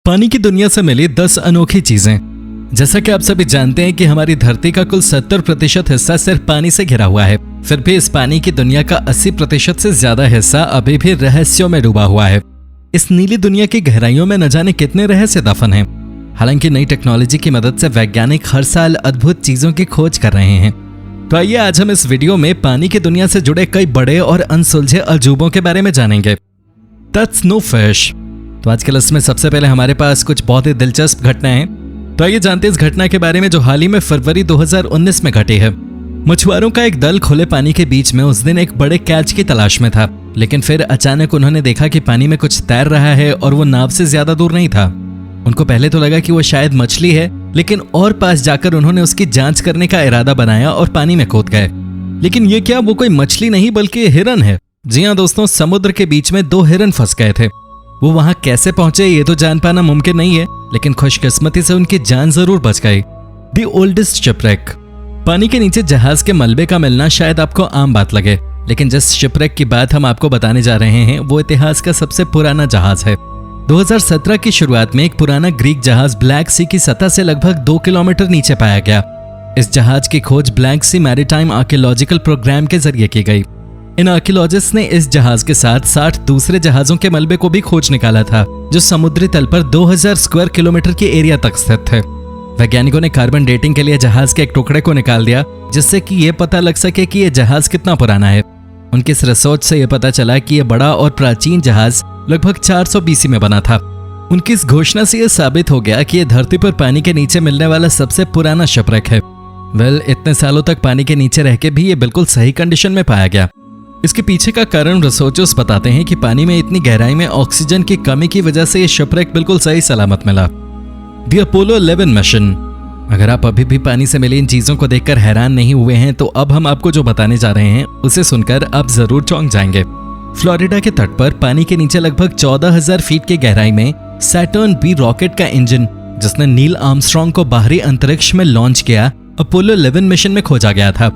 पानी की दुनिया से मिली 10 अनोखी चीजें। जैसा कि आप सभी जानते हैं कि हमारी धरती का कुल 70% हिस्सा सिर्फ पानी से घिरा हुआ है, फिर भी इस पानी की दुनिया का 80% से ज्यादा हिस्सा अभी भी रहस्यों में डूबा हुआ है। इस नीली दुनिया की गहराइयों में न जाने कितने रहस्य दफन हैं। हालांकि नई टेक्नोलॉजी की मदद से वैज्ञानिक हर साल अद्भुत चीजों की खोज कर रहे हैं। तो आइए आज हम इस वीडियो में पानी की दुनिया से जुड़े कई बड़े और अनसुलझे अजूबों के बारे में जानेंगे। That's no fish. तो आज के लिस्ट में सबसे पहले हमारे पास कुछ बहुत ही दिलचस्प घटनाएं हैं। तो आइए जानते हैं इस घटना के बारे में जो हाल ही में फरवरी 2019 में घटी है। मछुआरों का एक दल खुले पानी के बीच में उस दिन एक बड़े कैच की तलाश में था, लेकिन फिर अचानक उन्होंने देखा कि पानी में कुछ तैर रहा है और वो नाव से ज्यादा दूर नहीं था। उनको पहले तो लगा कि वो शायद मछली है, लेकिन और पास जाकर उन्होंने उसकी जांच करने का इरादा बनाया और पानी में कूद गए। लेकिन ये क्या, वो कोई मछली नहीं बल्कि हिरन है। जी हाँ दोस्तों, समुद्र के बीच में 2 हिरन फंस गए थे। वो वहां कैसे पहुंचे ये तो जान पाना मुमकिन नहीं है, लेकिन खुशकिस्मती से उनकी जान जरूर बच गई। The oldest shipwreck. पानी के नीचे जहाज के मलबे का मिलना शायद आपको आम बात लगे, लेकिन जिस शिपरेक की बात हम आपको बताने जा रहे हैं वो इतिहास का सबसे पुराना जहाज है। 2017 की शुरुआत में एक पुराना ग्रीक जहाज ब्लैक सी की सतह से लगभग 2 किलोमीटर नीचे पाया गया। इस जहाज की खोज ब्लैक सी मैरीटाइम आर्कियोलॉजिकल प्रोग्राम के जरिए की गई। इन आर्कियोलॉजिस्ट ने इस जहाज के साथ 60 दूसरे जहाजों के मलबे को भी खोज निकाला था, जो समुद्री तल पर 2000 स्क्वायर किलोमीटर के एरिया तक स्थित थे। वैज्ञानिकों ने कार्बन डेटिंग के लिए जहाज के एक टुकड़े को निकाल दिया, जिससे कि ये पता लग सके कि यह जहाज कितना पुराना है। उनकी इस रिसर्च से यह पता चला कि यह बड़ा और प्राचीन जहाज लगभग 400 BC में बना था। उनकी इस घोषणा से यह साबित हो गया कि यह धरती पर पानी के नीचे मिलने वाला सबसे पुराना शिपरेक है। इतने सालों तक पानी के नीचे रह के भी ये बिल्कुल सही कंडीशन में पाया गया। इसके पीछे का कारण रिसर्चर्स बताते हैं कि पानी में इतनी गहराई में ऑक्सीजन की कमी की वजह से ये शिपरेक बिल्कुल सही सलामत मिला। The Apollo 11 mission. अगर आप अभी भी पानी से मिली इन चीजों को देखकर हैरान नहीं हुए हैं, तो अब हम आपको जो बताने जा रहे हैं उसे सुनकर आप जरूर चौंक जाएंगे। फ्लोरिडा के तट पर पानी के नीचे लगभग 14,000 फीट की गहराई में सैटर्न बी रॉकेट का इंजन, जिसने नील आर्मस्ट्रांग को बाहरी अंतरिक्ष में लॉन्च किया, अपोलो 11 मिशन में खोजा गया था।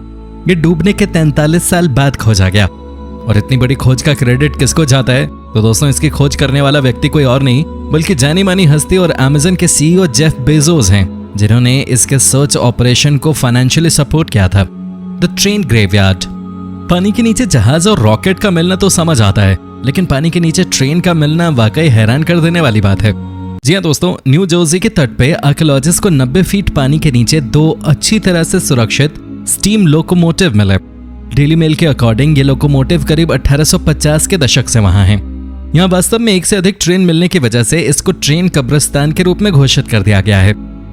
ये डूबने के 43 साल बाद खोजा गया। और इतनी बड़ी खोज का क्रेडिट किसको जाता है? तो दोस्तों, इसकी खोज करने वाला व्यक्ति कोई और नहीं बल्कि जानी मानी हस्ती और अमेज़न के CEO जेफ बेजोस हैं, जिन्होंने इसके सर्च ऑपरेशन को फाइनेंशियली सपोर्ट किया था। The train graveyard. पानी के नीचे जहाज और रॉकेट का मिलना तो समझ आता है, लेकिन पानी के नीचे ट्रेन का मिलना वाकई हैरान कर देने वाली बात है। जी हाँ दोस्तों, न्यू जर्सी के तट पे आर्कियोलॉजिस्ट को 90 फीट पानी के नीचे 2 अच्छी तरह से सुरक्षित स्टीम लोकोमोटिव मिले। डेली मेल के अकॉर्डिंग ये लोकोमोटिव करीब 1850 के दशक से वहां हैं। यहाँ वास्तव में एक से अधिक ट्रेन मिलने की वजह से इसको ट्रेन कब्रिस्तान के रूप में घोषित कर दिया गया है।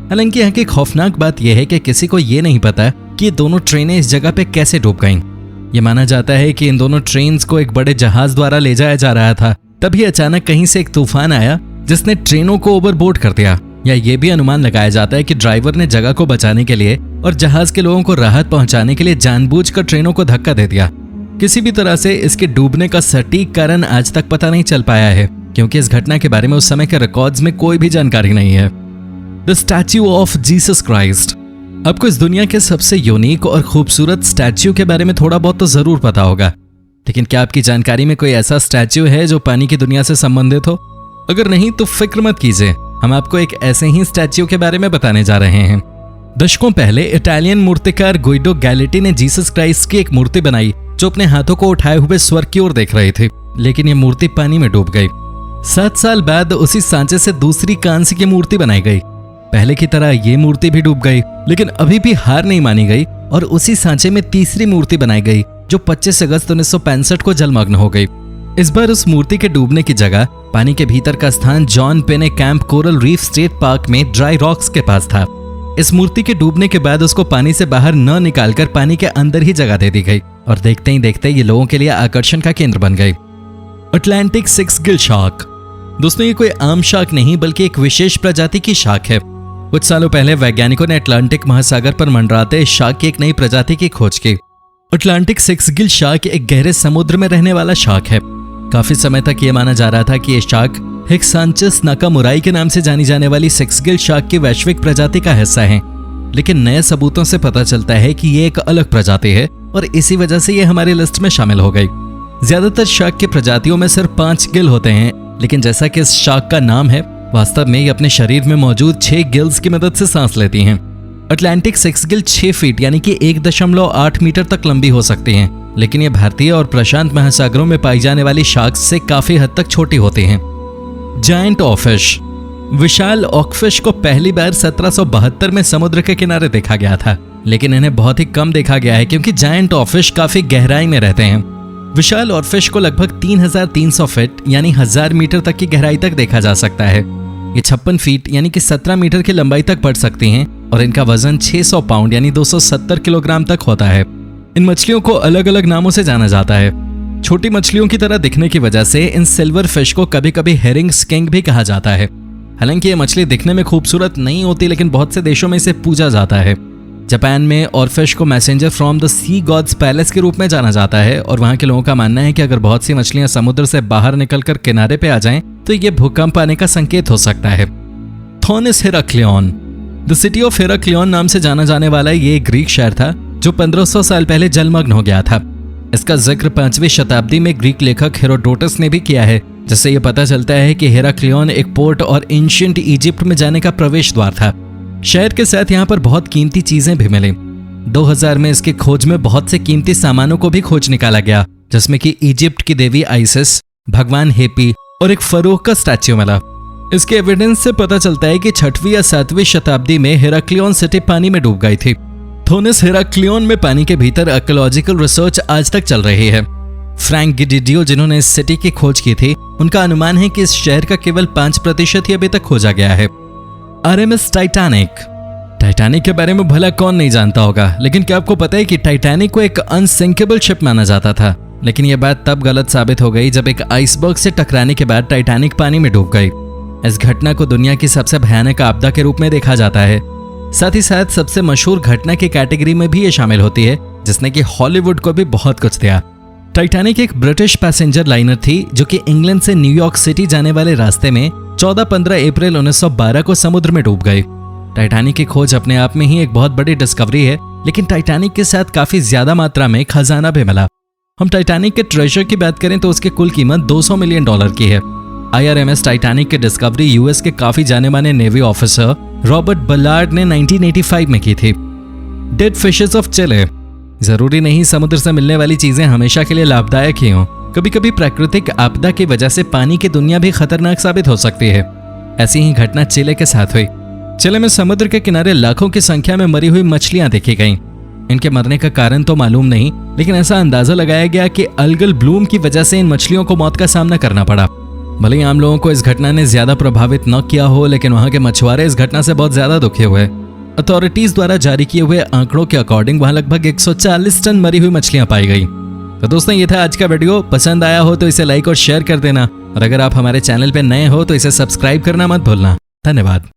हालांकि यहाँ की खौफनाक बात यह है कि किसी को ये नहीं पता कि ये दोनों ट्रेनें इस जगह पे कैसे डूब गईं। ये माना जाता है कि इन दोनों ट्रेन्स को एक बड़े जहाज द्वारा ले जाया जा रहा था, तभी अचानक कहीं से एक तूफान आया जिसने ट्रेनों को ओवरबोर्ड कर दिया। या ये भी अनुमान लगाया जाता है कि ड्राइवर ने जगह को बचाने के लिए और जहाज के लोगों को राहत पहुंचाने के लिए जानबूझकर ट्रेनों को धक्का दे दिया। किसी भी तरह से इसके डूबने का सटीक कारण आज तक पता नहीं चल पाया है, क्योंकि इस घटना के बारे में उस समय के रिकॉर्ड्स में कोई भी जानकारी नहीं है। The statue of Jesus Christ. आपको इस दुनिया के सबसे यूनिक और खूबसूरत स्टैच्यू के बारे में थोड़ा बहुत तो जरूर पता होगा, लेकिन क्या आपकी जानकारी में कोई ऐसा स्टैच्यू है जो पानी की दुनिया से संबंधित हो? अगर नहीं तो फिक्र मत कीजिए, हम आपको एक ऐसे ही स्टैच्यू के बारे में बताने जा रहे हैं। दशकों पहले इटालियन मूर्तिकार गुइडो गैलेटी ने जीसस क्राइस्ट की एक मूर्ति बनाई, जो अपने हाथों को उठाए हुए स्वर्ग की ओर देख रही थी, लेकिन ये मूर्ति पानी में डूब गई। 7 साल बाद उसी सांचे से दूसरी कांस्य की मूर्ति बनाई गई। पहले की तरह ये मूर्ति भी डूब गई, लेकिन अभी भी हार नहीं मानी गई और उसी सांचे में तीसरी मूर्ति बनाई गई, जो 25 अगस्त 1965 को जलमग्न हो गई। इस बार उस मूर्ति के डूबने की जगह पानी के भीतर का स्थान जॉन पेने camp coral reef state park में ड्राई रॉक्स के पास था। इस मूर्ति के डूबने के बाद उसको पानी से बाहर न निकालकर पानी के अंदर ही जगह दे दी गई और देखते ही देखते ये लोगों के लिए आकर्षण का केंद्र बन गई। Atlantic 6 Gill shark. दोस्तों, ये कोई आम शार्क नहीं बल्कि एक विशेष प्रजाति की शार्क है। कुछ सालों पहले वैज्ञानिकों ने अटलांटिक महासागर पर मंडराते इस शार्क की एक नई प्रजाति की खोज की। अटलांटिक 6 गिल शार्क एक गहरे समुद्र में रहने वाला शार्क है। काफी समय तक ये माना जा रहा था कि ये शार्क हिक्सांचस नाकामुराई के नाम से जानी जाने वाली 6 गिल शार्क की वैश्विक प्रजाति का हिस्सा है, लेकिन नए सबूतों से पता चलता है कि ये एक अलग प्रजाति है और इसी वजह से ये हमारी लिस्ट में शामिल हो गई। ज्यादातर शार्क की प्रजातियों में सिर्फ 5 गिल होते हैं, लेकिन जैसा कि इस शार्क का नाम है, वास्तव में ये अपने शरीर में मौजूद 6 गिल्स की मदद से सांस लेती हैं। अटलांटिक सेक्स गिल 6 फीट यानी कि 1.8 मीटर तक लंबी हो सकती हैं, लेकिन ये भारतीय और प्रशांत महासागरों में पाई जाने वाली शार्क्स से काफी हद तक छोटी होती हैं। जायंट ऑकफिश। विशाल ऑकफिश को पहली बार 1772 में समुद्र के किनारे देखा गया था, लेकिन इन्हें बहुत ही कम देखा गया है क्योंकि जायंट ऑकफिश काफी गहराई में रहते हैं। विशाल ऑकफिश को लगभग 3300 फीट यानी 1000 मीटर तक की गहराई तक देखा जा सकता है। ये 56 फीट यानी कि 17 मीटर की लंबाई तक बढ़ सकती हैं और इनका वजन 600 पाउंड यानी 270 किलोग्राम तक होता है। इन मछलियों को अलग अलग नामों से जाना जाता है। छोटी मछलियों की तरह दिखने की वजह से इन सिल्वर फिश को कभी कभी हेरिंग स्किंक भी कहा जाता है। हालांकि ये मछली दिखने में खूबसूरत नहीं होती, लेकिन बहुत से देशों में इसे पूजा जाता है। जापान में ऑरफिश को messenger from the sea gods palace के रूप में जाना जाता है और वहां के लोगों का मानना है कि अगर बहुत सी मछलियां समुद्र से बाहर निकलकर किनारे पे आ जाएं तो ये भूकंप आने का संकेत हो सकता है। थोनिस हेराक्लियन। द सिटी ऑफ हेराक्लियन नाम से जाना जाने वाला ये ग्रीक शहर था जो 1500 साल पहले जलमग्न हो गया था। इसका जिक्र 5वीं शताब्दी में ग्रीक लेखक हेरोडोटस ने भी किया है, जिससे यह पता चलता है कि हेराक्लियन एक पोर्ट और एंशिएंट इजिप्ट में जाने का प्रवेश द्वार था। शहर के साथ यहाँ पर बहुत कीमती चीजें भी मिली। 2000 में इसकी खोज में बहुत से कीमती सामानों को भी खोज निकाला गया, जिसमें कि इजिप्ट की देवी आइसिस, भगवान हेपी और एक फरोह का स्टैच्यू मिला। इसके एविडेंस से पता चलता है कि 6वीं या 7वीं शताब्दी में हेराक्लियन सिटी पानी में डूब गई थी। थोनिस हेराक्लियन में पानी के भीतर आर्कियोलॉजिकल रिसर्च आज तक चल रही है। फ्रैंक गिडिडियो जिन्होंने इस सिटी की खोज की थी, उनका अनुमान है कि इस शहर का केवल 5% ही अभी तक खोजा गया है। RMS Titanic. टाइटैनिक के बारे में भला कौन नहीं जानता होगा, लेकिन क्या आपको पता है कि टाइटैनिक को एक अनसिंकेबल शिप माना जाता था, लेकिन यह बात तब गलत साबित हो गई जब एक आइसबर्ग से टकराने के बाद टाइटैनिक पानी में डूब गई। इस घटना को दुनिया की सबसे भयानक आपदा के रूप में देखा जाता है। साथ ही साथ सबसे मशहूर घटना की कैटेगरी में भी ये शामिल होती है, जिसने कि हॉलीवुड को भी बहुत कुछ दिया। टाइटैनिक एक ब्रिटिश पैसेंजर लाइनर थी जो कि इंग्लैंड से न्यूयॉर्क सिटी जाने वाले रास्ते में 14-15 अप्रैल 1912 को समुद्र में डूब गई। टाइटैनिक की खोज अपने आप में ही एक बहुत बड़ी डिस्कवरी है, लेकिन टाइटैनिक के साथ काफी ज्यादा मात्रा में खजाना भी मिला। हम टाइटैनिक के ट्रेजर की बात करें तो उसकी कुल कीमत $200 मिलियन की है। आईआरएमएस टाइटैनिक की डिस्कवरी यूएस के काफी जाने माने नेवी ऑफिसर रॉबर्ट बलार्ड ने 1985 में की थी। डेड फिशेस ऑफ चिले। जरूरी नहीं समुद्र से मिलने वाली चीजें हमेशा के लिए लाभदायक ही हों। कभी कभी प्राकृतिक आपदा की वजह से पानी की दुनिया भी खतरनाक साबित हो सकती है। ऐसी ही घटना चिले के साथ हुई। चिले में समुद्र के किनारे लाखों की संख्या में मरी हुई मछलियां देखी गईं। इनके मरने का कारण तो मालूम नहीं, लेकिन ऐसा अंदाजा लगाया गया कि अल्गल ब्लूम की वजह से इन मछलियों को मौत का सामना करना पड़ा। भले ही आम लोगों को इस घटना ने ज्यादा प्रभावित न किया हो, लेकिन वहां के मछुआरे इस घटना से बहुत ज्यादा दुखी हुए। अथॉरिटीज द्वारा जारी किए हुए आंकड़ों के अकॉर्डिंग वहां लगभग 140 टन मरी हुई मछलियां पाई गई। तो दोस्तों, ये था आज का वीडियो। पसंद आया हो तो इसे लाइक और शेयर कर देना, और अगर आप हमारे चैनल पर नए हो तो इसे सब्सक्राइब करना मत भूलना। धन्यवाद।